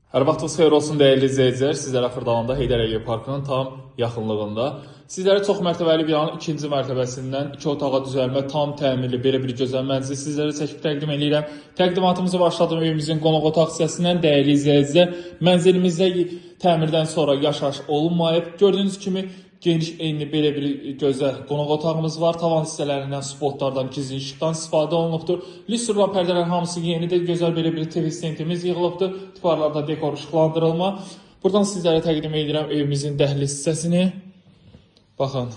Hər vaxtınız xeyir olsun dəyərli izləyicilər. Sizlərə Xırdalanda Heydər Əliyev Parkının tam yaxınlığında. Sizlərə çox mərtəbəli binanın ikinci mərtəbəsindən 2 otağa düzəlmə, tam təmirli belə bir gözəl mənzili sizlərə çəkib təqdim edirəm. Təqdimatımızı başladığım evimizin qonaq otaq hissəsindən dəyərli izləyicilər. Mənzilimizdə təmirdən sonra yaşayış olunmayıb. Gördüyünüz kimi geniş enli belə bir gözəl qonaq otağımız var. Tavan hissələrindən, spotlardan, gizli işıqdan istifadə olunubdur. Listrla pərdələrin hamısı yenidir. Gözəl belə bir TV stendimiz yığılıbdır. Divarlarda dekor işıqlandırılma. Buradan sizlərə təqdim edirəm evimizin dəhliz hissəsini. Baxın,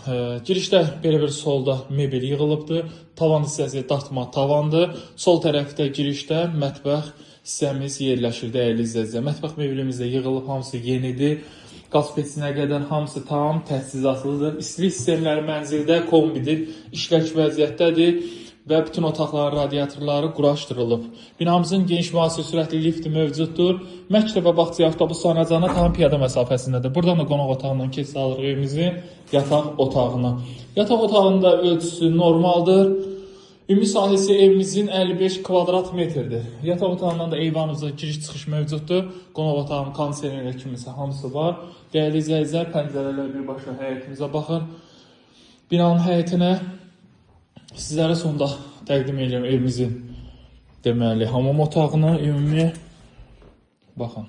girişdə belə bir solda mebel yığılıbdır. Tavan hissəsi dartma tavandır. Sol tərəfdə girişdə mətbəx hissəmiz yerləşir dəyərli izləyicilər. Mətbəx mebelimiz də yığılıb, hamısı yenidir. Qaz peçinə qədər hamısı tam təchizatlıdır. İstilik sistemləri mənzildə kombidir, işlək vəziyyətdədir və bütün otaqların radiatorları quraşdırılıb. Binamızın geniş müasir sürətli lifti mövcuddur. Məktəb və bağçaya avtobus sanacağına tam piyada məsafəsindədir. Buradan da qonaq otağından keçid alırıq evimizin yataq otağına. Yataq otağının da ölçüsü normaldır. Ümumi sahəsi evimizin 55 kvadrat metrdir. Yataq otağından da eyvanımıza giriş-çıxış mövcuddur. Qonaq otağının kondisionerləri kimisə hamısı var. Dəyərli izləyicilər, pəncərələr birbaşa həyətimizə baxır. Binanın həyətinə sizlərə sonda təqdim edirəm evimizin deməli hamam otağını ümumi. Baxın.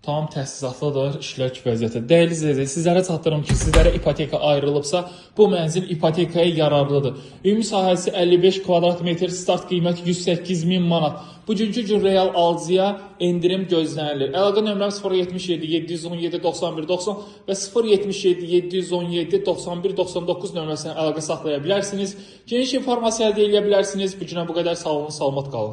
Tam təchizatlıdır, işlək vəziyyətdə. Dəyərli izləyicilər, sizlərə çatdırım ki, sizlərə ipoteka ayrılıbsa, bu mənzil ipotekaya yararlıdır. Ümumi sahəsi 55 kvadrat metr, start qiyməti 108.000 manat. Bugünkü gün real alıcıya endirim gözlənilir. Əlaqə nömrəm 077 717 91 90 və 077 717 91 99 nömrəsinə əlaqə saxlaya bilərsiniz. Geniş informasiya əldə edə bilərsiniz. Bu günə bu qədər, sağ olun, salamat qalın.